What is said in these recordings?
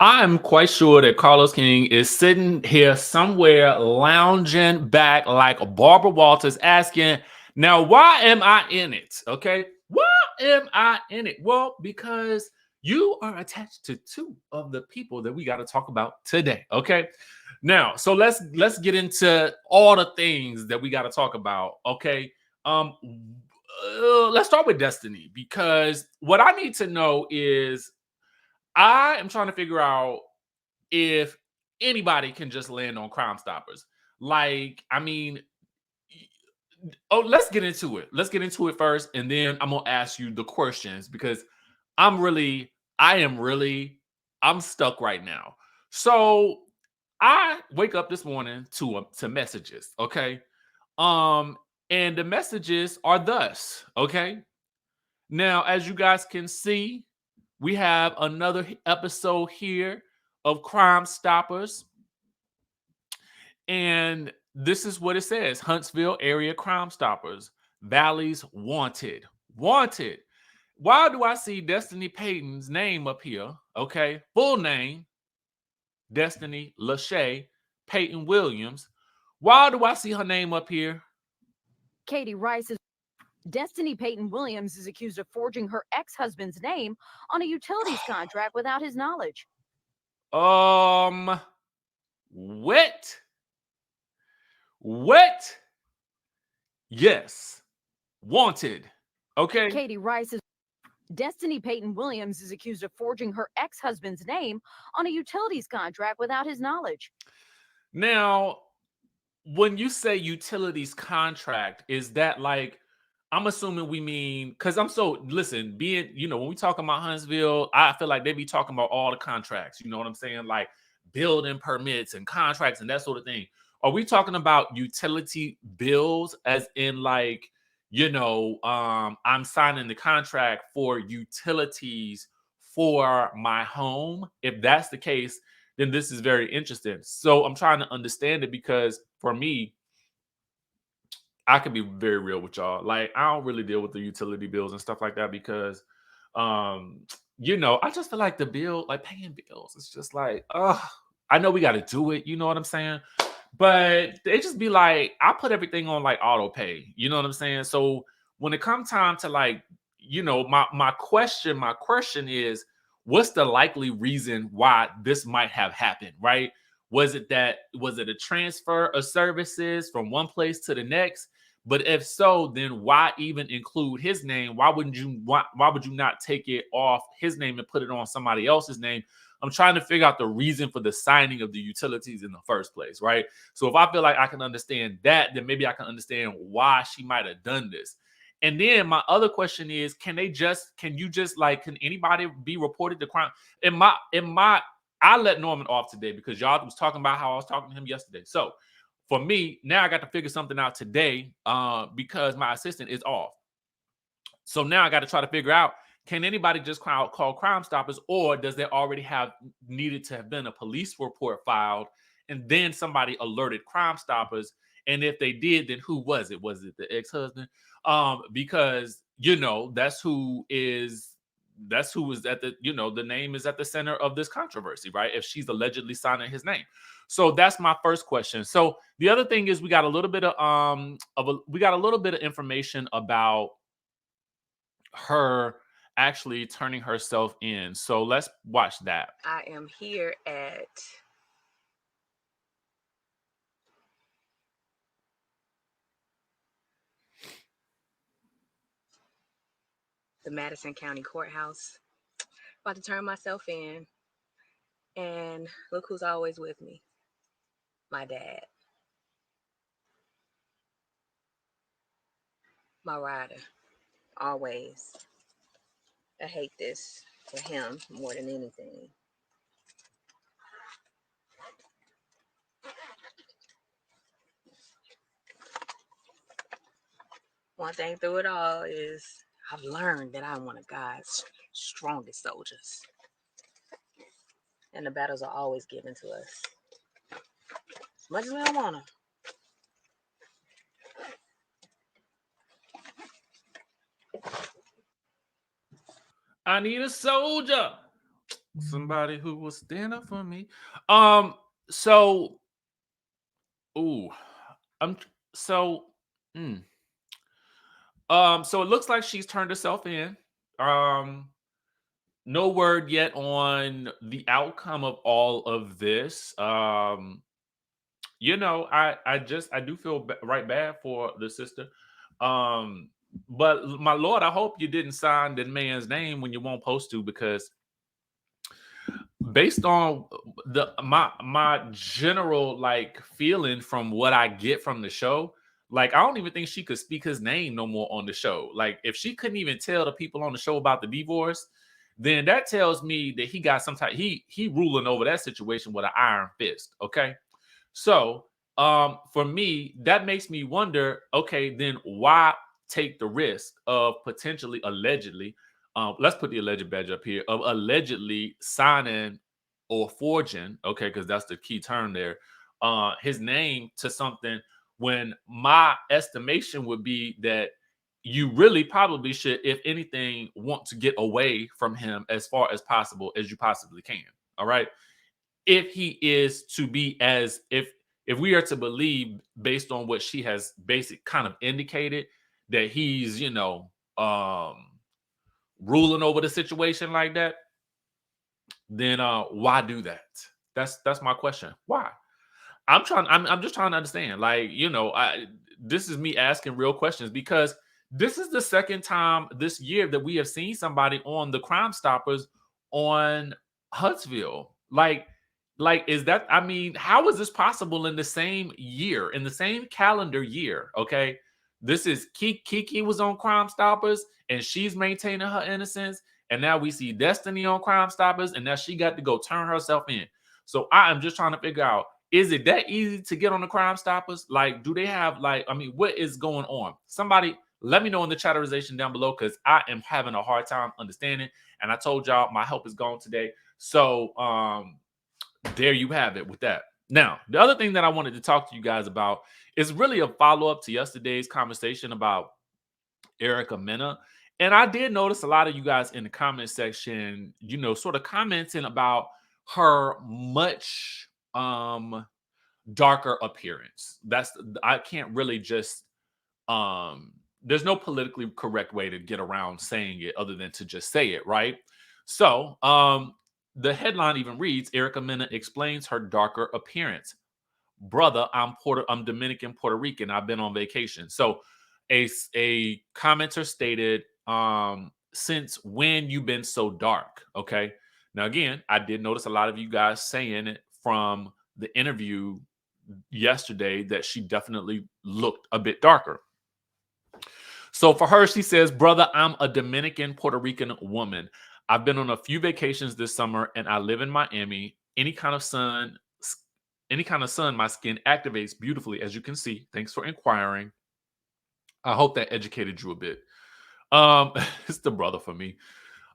I'm quite sure that Carlos King is sitting here somewhere lounging back like Barbara Walters asking, now, why am I in it? Okay. Why am I in it? Well, because you are attached to two of the people that we got to talk about today. Okay. Now, so let's get into all the things that we got to talk about. Okay. Let's start with Destiny because what I need to know is I am trying to figure out if anybody can just land on Crime Stoppers. Like, I mean, let's get into it. Let's get into it first, and then I'm gonna ask you the questions because I'm stuck right now. So I wake up this morning to messages, okay? Um, and the messages are thus, okay? Now, as you guys can see, we have another episode here of Crime Stoppers. And this is what it says: Huntsville area Crime Stoppers, Valley's wanted. Wanted. Why do I see Destiny Peyton's name up here? Okay. Full name: Destiny Lachey Peyton Williams. Why do I see her name up here? Katie Rice's Destiny Peyton Williams is accused of forging her ex-husband's name on a utilities contract without his knowledge. Um, what? What? Yes. Wanted. Okay. Katie Rice's Destiny Peyton Williams is accused of forging her ex-husband's name on a utilities contract without his knowledge. Now, when you say utilities contract, is that like, I'm assuming we mean, because I'm so, listen, being, when we talk about Huntsville, I feel like they be talking about all the contracts, you know what I'm saying? Like building permits and contracts and that sort of thing. Are we talking about utility bills as in like, I'm signing the contract for utilities for my home? If that's the case, then this is very interesting. So I'm trying to understand it because for me, I can be very real with y'all. Like, I don't really deal with the utility bills and stuff like that because, um, I just feel like the bill, like paying bills, it's just like, I know we got to do it. You know what I'm saying? But they just be like, I put everything on like auto pay. You know what I'm saying? So when it comes time to like, my question is, what's the likely reason why this might have happened? Right? Was it a transfer of services from one place to the next? But if so, then why even include his name? Why would you not take it off his name and put it on somebody else's name? I'm trying to figure out the reason for the signing of the utilities in the first place, right? So if I feel like I can understand that, then maybe I can understand why she might have done this. And then my other question is, can anybody be reported to crime? I let Norman off today because y'all was talking about how I was talking to him yesterday. So for me, now I got to figure something out today because my assistant is off. So now I got to try to figure out, can anybody just call Crime Stoppers, or does there already have needed to have been a police report filed and then somebody alerted Crime Stoppers? And if they did, then who was it? Was it the ex-husband? Because that's who is at the name is at the center of this controversy, right? If she's allegedly signing his name. So that's my first question. So the other thing is we got a little bit of information about her actually turning herself in. So let's watch that. I am here at the Madison County Courthouse, about to turn myself in. And look who's always with me, my dad, my rider, always. I hate this for him more than anything. One thing through it all is I've learned that I'm one of God's strongest soldiers. And the battles are always given to us. As much as we don't want to. I need a soldier. Somebody who will stand up for me. So, ooh, I'm so, mm. So it looks like she's turned herself in. Um, no word yet on the outcome of all of this. I do feel right bad for the sister. Um, but my lord, I hope you didn't sign the man's name when you weren't supposed to, because based on my general like feeling from what I get from the show, like I don't even think she could speak his name no more on the show. Like if she couldn't even tell the people on the show about the divorce, then that tells me that he got some type, he ruling over that situation with an iron fist. Okay. So for me, that makes me wonder, okay, then why take the risk of potentially allegedly, let's put the alleged badge up here, of allegedly signing or forging, okay, because that's the key term there, his name to something, when my estimation would be that you really probably should, if anything, want to get away from him as far as possible as you possibly can. All right. If he is to be, as if we are to believe based on what she has basic kind of indicated, that he's, ruling over the situation like that, then why do that? That's my question. Why? I'm just trying to understand. Like, this is me asking real questions, because this is the second time this year that we have seen somebody on the Crime Stoppers on Huntsville. Like, is that, I mean, how is this possible in the same year, in the same calendar year? Okay. This is Kiki was on Crime Stoppers and she's maintaining her innocence. And now we see Destiny on Crime Stoppers, and now she got to go turn herself in. So I am just trying to figure out, is it that easy to get on the Crime Stoppers? Like, do they have, like, I mean, what is going on? Somebody let me know in the chatterization down below, because I am having a hard time understanding. And I told y'all my help is gone today. So there you have it with that. Now, the other thing that I wanted to talk to you guys about is really a follow-up to yesterday's conversation about Erica Mena. And I did notice a lot of you guys in the comment section, sort of commenting about her much darker appearance. I can't really just there's no politically correct way to get around saying it other than to just say it, right? So the headline even reads, Erica Mena explains her darker appearance. Brother, I'm Dominican, Puerto Rican. I've been on vacation. So a commenter stated, since when you been so dark? Okay. Now, again, I did notice a lot of you guys saying it from the interview yesterday that she definitely looked a bit darker. So for her, she says, brother, I'm a Dominican Puerto Rican woman. I've been on a few vacations this summer and I live in Miami. Any kind of sun, my skin activates beautifully, as you can see. Thanks for inquiring. I hope that educated you a bit. It's the brother for me.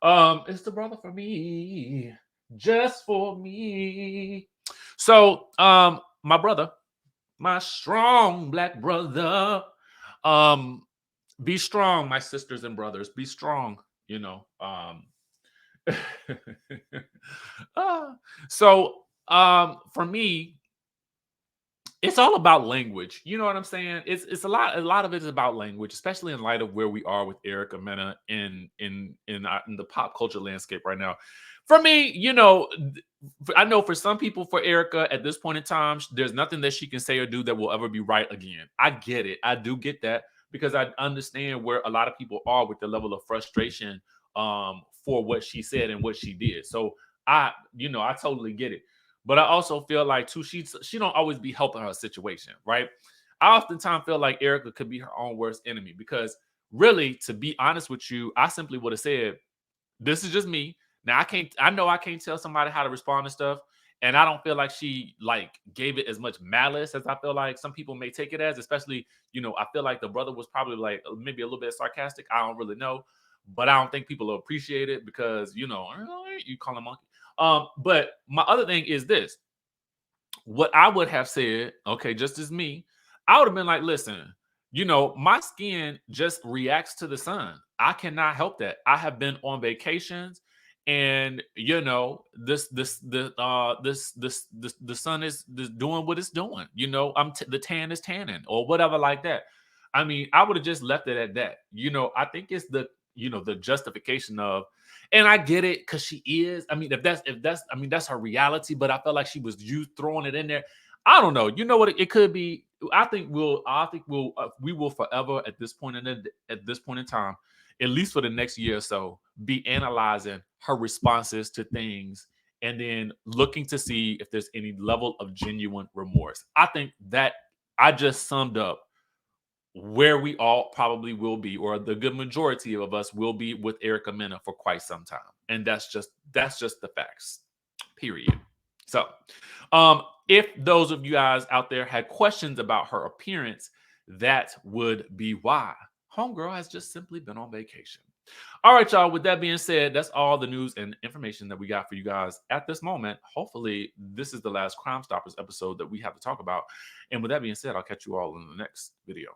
It's the brother for me. Just for me. So, my brother, my strong black brother, be strong, my sisters and brothers, be strong, so for me, it's all about language. You know what I'm saying? It's a lot of it is about language, especially in light of where we are with Erica Mena in the pop culture landscape right now. For me, I know for some people, for Erica at this point in time, there's nothing that she can say or do that will ever be right again. I get it. I do get that, because I understand where a lot of people are with the level of frustration for what she said and what she did. So I totally get it. But I also feel like too, she don't always be helping her situation, right? I oftentimes feel like Erica could be her own worst enemy, because really, to be honest with you, I simply would have said, this is just me. Now I know I can't tell somebody how to respond to stuff. And I don't feel like she gave it as much malice as I feel like some people may take it as, especially, I feel like the brother was probably like maybe a little bit sarcastic. I don't really know, but I don't think people will appreciate it because, you call him monkey. But my other thing is this: what I would have said, okay, just as me, I would have been like, listen, my skin just reacts to the sun. I cannot help that. I have been on vacations And you know, the sun is doing what it's doing. You know, the tan is tanning or whatever like that. I mean, I would have just left it at that. You know, I think it's the, you know, the justification of, and I get it because she is. I mean, if that's, I mean, that's her reality. But I felt like she was throwing it in there. I don't know. You know what? It could be. I think we will forever at this point in time, at least for the next year or so, be analyzing her responses to things and then looking to see if there's any level of genuine remorse. I think that I just summed up where we all probably will be, or the good majority of us will be with Erica Mena for quite some time. And that's just the facts. Period. So, if those of you guys out there had questions about her appearance, that would be why. Homegirl has just simply been on vacation. All right, y'all. With that being said, that's all the news and information that we got for you guys at this moment. Hopefully, this is the last Crime Stoppers episode that we have to talk about. And with that being said, I'll catch you all in the next video.